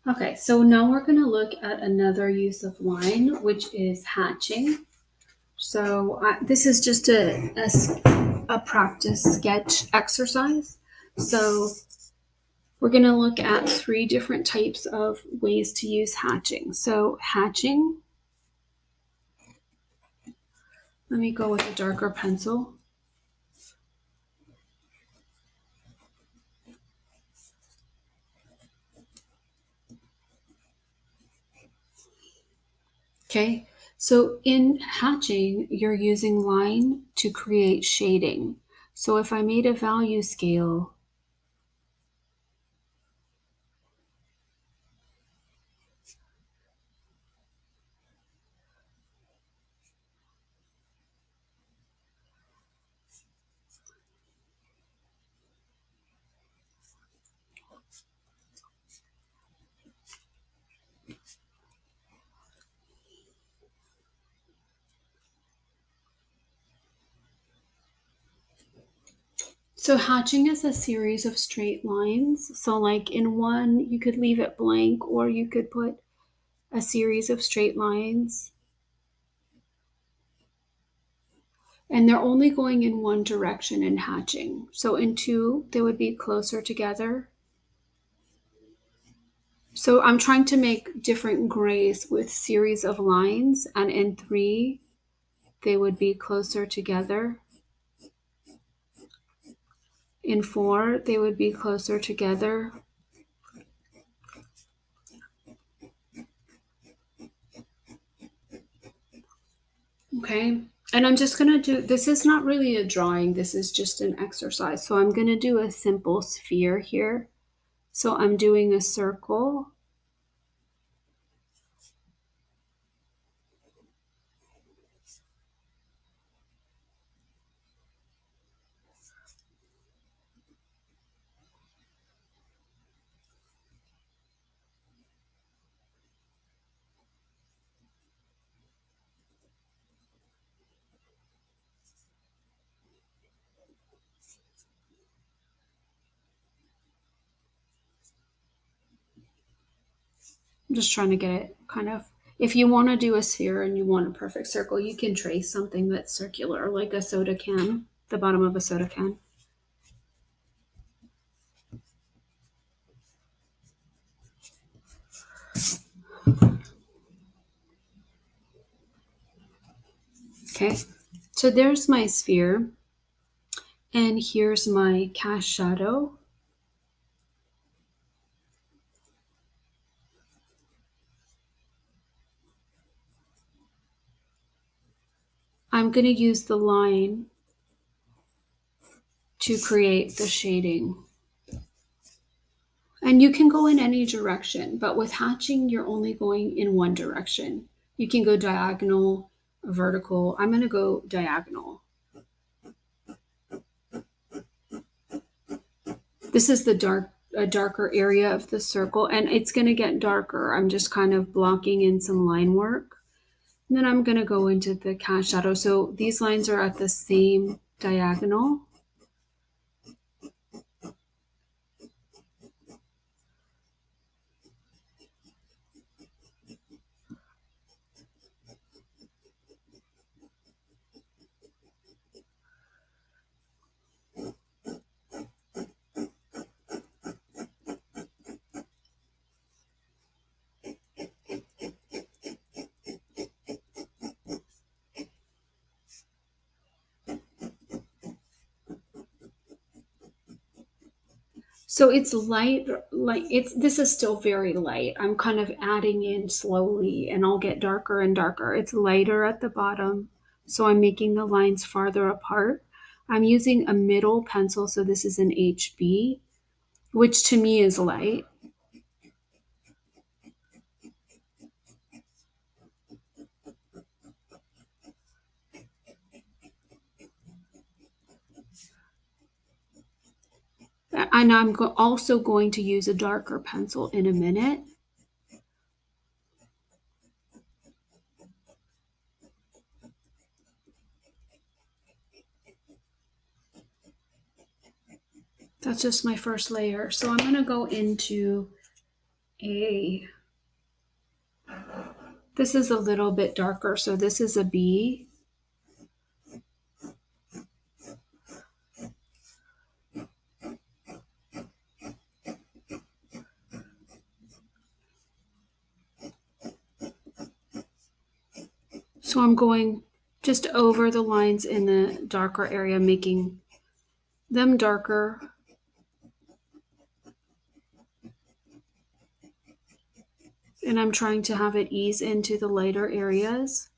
Okay, so now we're going to look at another use of line, which is hatching. So this is just a practice sketch exercise. So we're going to look at three different types of ways to use hatching. So hatching, let me go with a darker pencil. Okay, so in hatching, you're using line to create shading. So if I made a value scale, so hatching is a series of straight lines. So like in one, you could leave it blank or you could put a series of straight lines. And they're only going in one direction in hatching. So in two, they would be closer together. So I'm trying to make different grays with series of lines, and in three, they would be closer together. In four, they would be closer together. Okay, and I'm just gonna do, this is not really a drawing, this is just an exercise. So I'm gonna do a simple sphere here. So I'm doing a circle. I'm just trying to get it kind of, if you want to do a sphere and you want a perfect circle, you can trace something that's circular, like a soda can, the bottom of a soda can. Okay, so there's my sphere, and here's my cast shadow. I'm going to use the line to create the shading. And you can go in any direction, but with hatching, you're only going in one direction. You can go diagonal, vertical. I'm going to go diagonal. This is the a darker area of the circle, and it's going to get darker. I'm just kind of blocking in some line work. And then I'm going to go into the cast shadow. So these lines are at the same diagonal. So it's light, like it's, this is still very light. I'm kind of adding in slowly and I'll get darker and darker. It's lighter at the bottom. So I'm making the lines farther apart. I'm using a middle pencil. So this is an HB, which to me is light. And I'm also going to use a darker pencil in a minute. That's just my first layer. So I'm going to go into a, this is a little bit darker, so this is a B. So I'm going just over the lines in the darker area, making them darker. And I'm trying to have it ease into the lighter areas.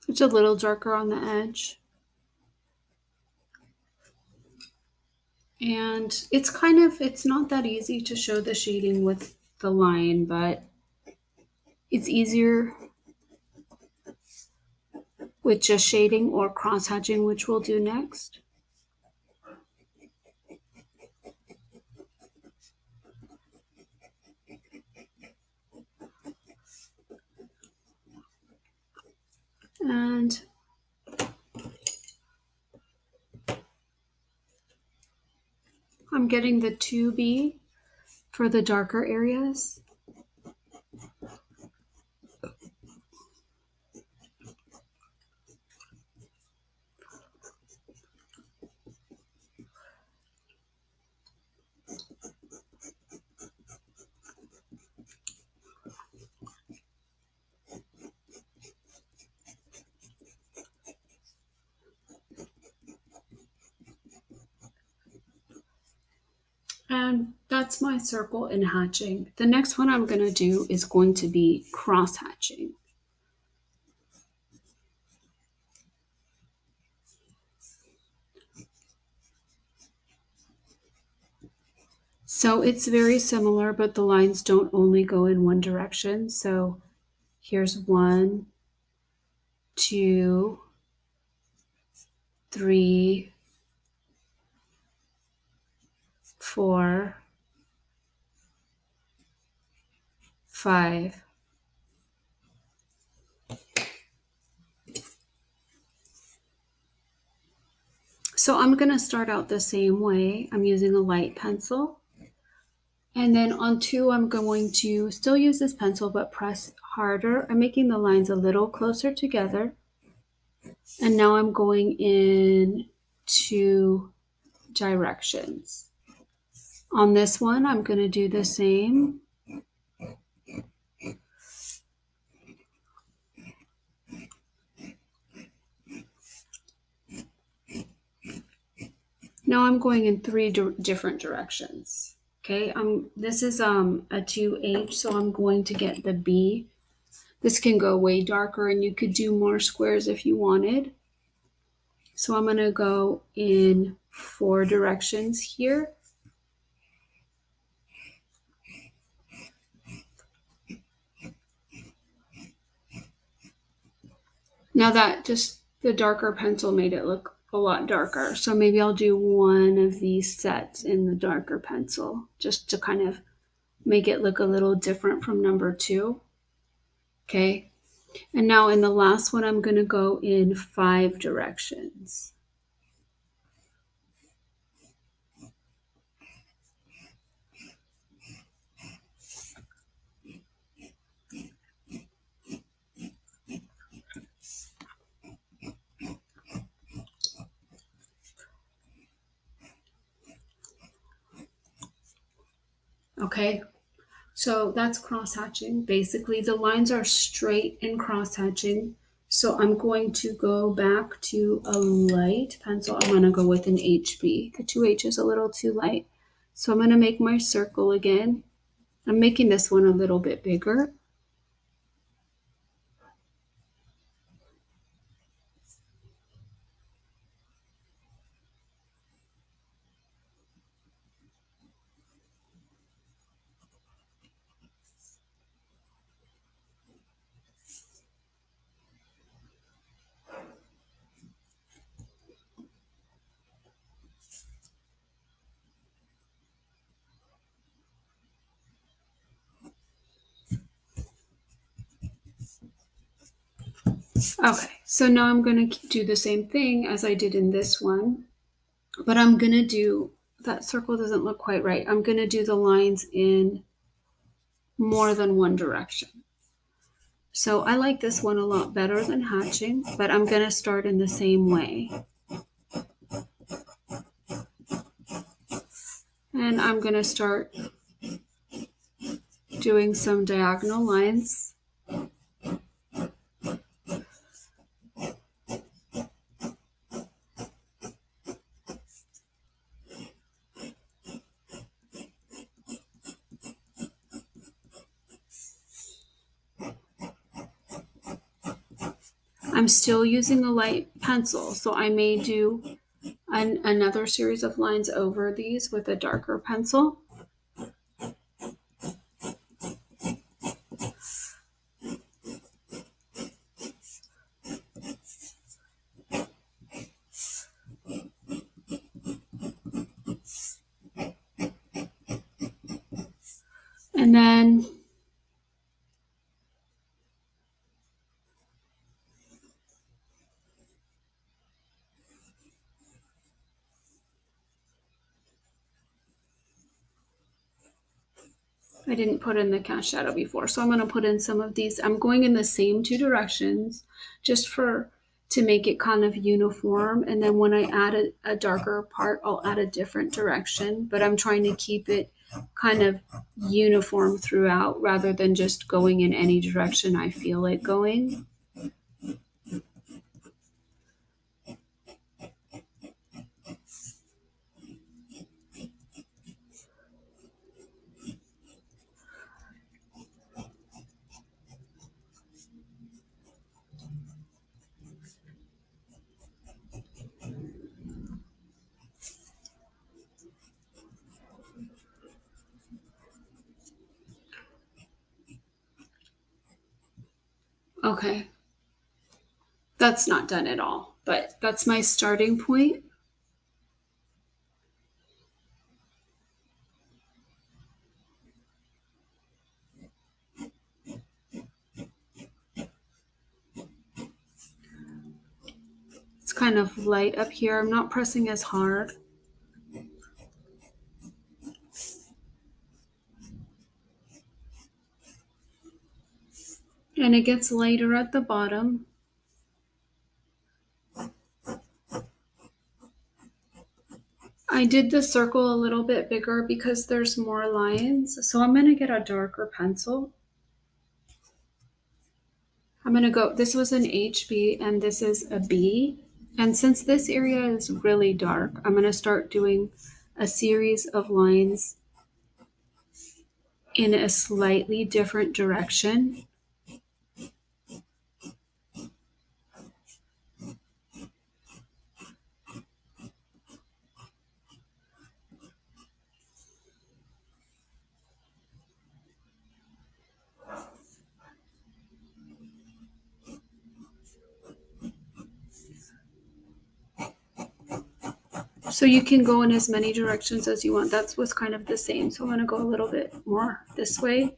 It's a little darker on the edge. And it's not that easy to show the shading with the line, but it's easier with just shading or cross hatching, which we'll do next. And I'm getting the 2B for the darker areas. And that's my circle in hatching. The next one I'm going to do is going to be cross hatching. So it's very similar, but the lines don't only go in one direction. So here's 1, 2, 3, 4, 5. So I'm going to start out the same way. I'm using a light pencil. And then on 2, I'm going to still use this pencil, but press harder. I'm making the lines a little closer together. And now I'm going in 2 directions. On this one, I'm going to do the same. Now I'm going in 3 different directions. Okay, this is a 2H, so I'm going to get the B. This can go way darker, and you could do more squares if you wanted. So I'm going to go in 4 directions here. Now that just the darker pencil made it look a lot darker. So maybe I'll do one of these sets in the darker pencil just to kind of make it look a little different from number 2. Okay. And now in the last one, I'm going to go in 5 directions. Okay, so that's cross hatching. Basically, the lines are straight in cross hatching. So I'm going to go back to a light pencil. I'm going to go with an HB. The 2H is a little too light. So I'm going to make my circle again. I'm making this one a little bit bigger. Okay, so now I'm going to do the same thing as I did in this one, but I'm going to do, that circle doesn't look quite right. I'm going to do the lines in more than one direction. So I like this one a lot better than hatching, but I'm going to start in the same way. And I'm going to start doing some diagonal lines. I'm still using a light pencil, so I may do another series of lines over these with a darker pencil. And then I didn't put in the cast shadow before, so I'm going to put in some of these. I'm going in the same two directions just to make it kind of uniform. And then when I add a darker part, I'll add a different direction, but I'm trying to keep it kind of uniform throughout rather than just going in any direction I feel it going. Okay. That's not done at all, but that's my starting point. It's kind of light up here. I'm not pressing as hard. And it gets lighter at the bottom. I did the circle a little bit bigger because there's more lines. So I'm going to get a darker pencil. I'm going to go, this was an HB and this is a B. And since this area is really dark, I'm going to start doing a series of lines in a slightly different direction. So you can go in as many directions as you want. That was kind of the same. So I'm going to go a little bit more this way.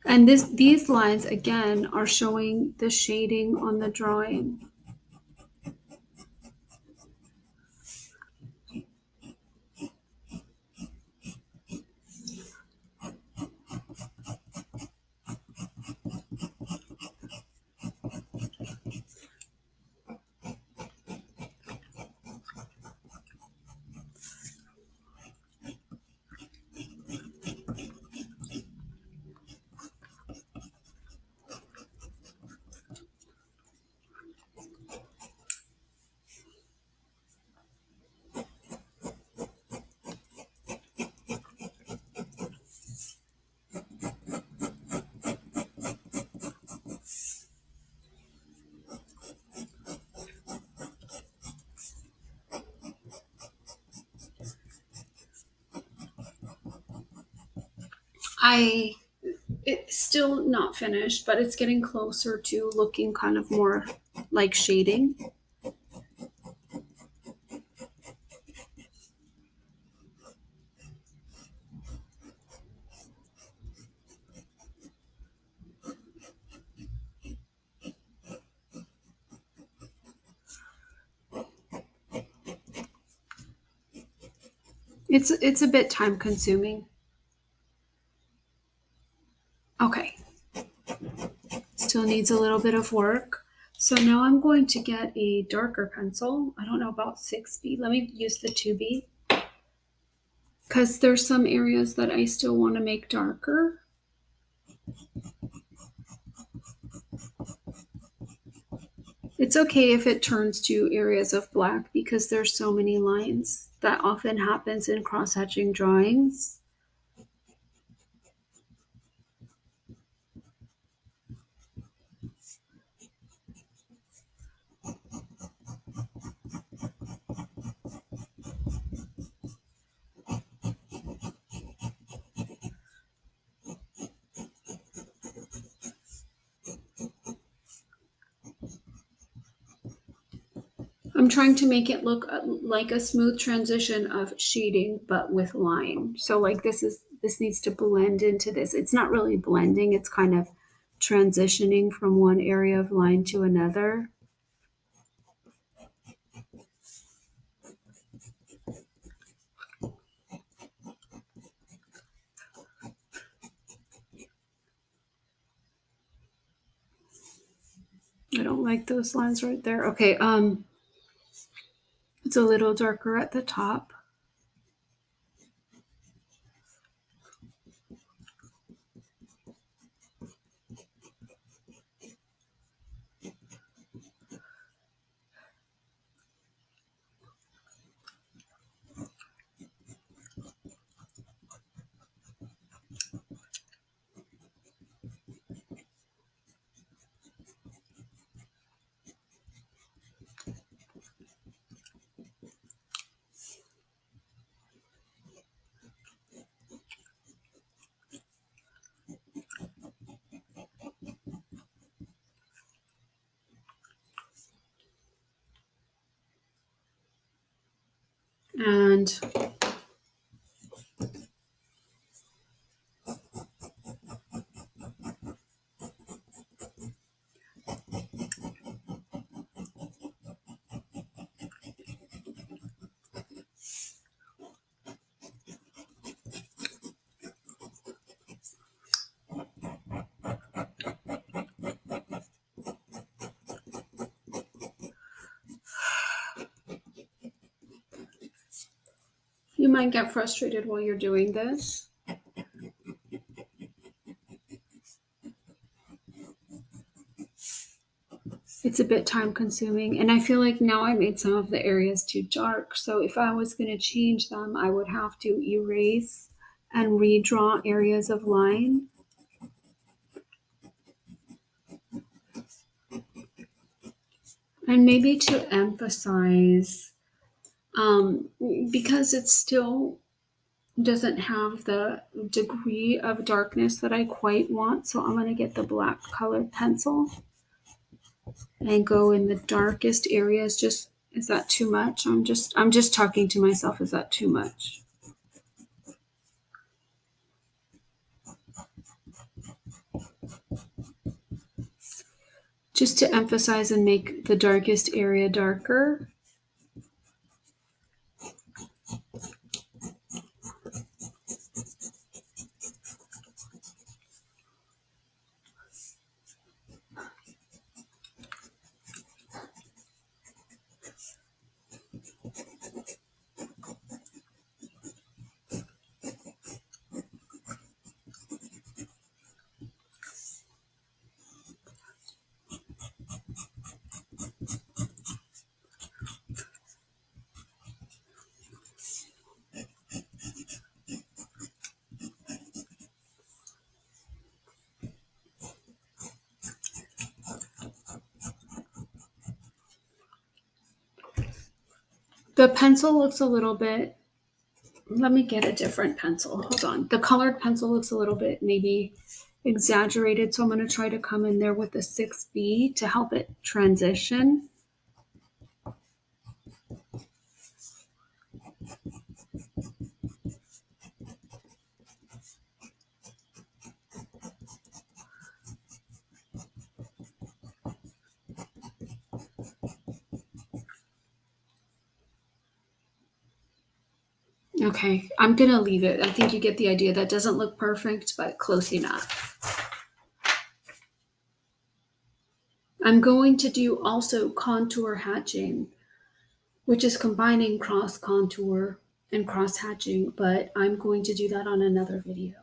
And these lines, again, are showing the shading on the drawing. It's still not finished, but it's getting closer to looking kind of more like shading. It's a bit time consuming. Okay, still needs a little bit of work. So now I'm going to get a darker pencil. I don't know about 6B. Let me use the 2B because there's some areas that I still want to make darker. It's okay if it turns to areas of black because there's so many lines. That often happens in cross-hatching drawings. I'm trying to make it look like a smooth transition of shading, but with line. So like this needs to blend into this. It's not really blending. It's kind of transitioning from one area of line to another. I don't like those lines right there. Okay, it's a little darker at the top. And you might get frustrated while you're doing this. It's a bit time consuming, and I feel like now I made some of the areas too dark. So if I was going to change them, I would have to erase and redraw areas of line. And maybe to emphasize, because it still doesn't have the degree of darkness that I quite want. So I'm going to get the black colored pencil and go in the darkest areas. Just, is that too much? I'm just talking to myself. Is that too much? Just to emphasize and make the darkest area darker. The pencil looks a little bit, let me get a different pencil. Hold on. The colored pencil looks a little bit maybe exaggerated. So I'm going to try to come in there with the 6B to help it transition. Okay, I'm gonna leave it. I think you get the idea. That doesn't look perfect, but close enough. I'm going to do also contour hatching, which is combining cross contour and cross hatching, but I'm going to do that on another video.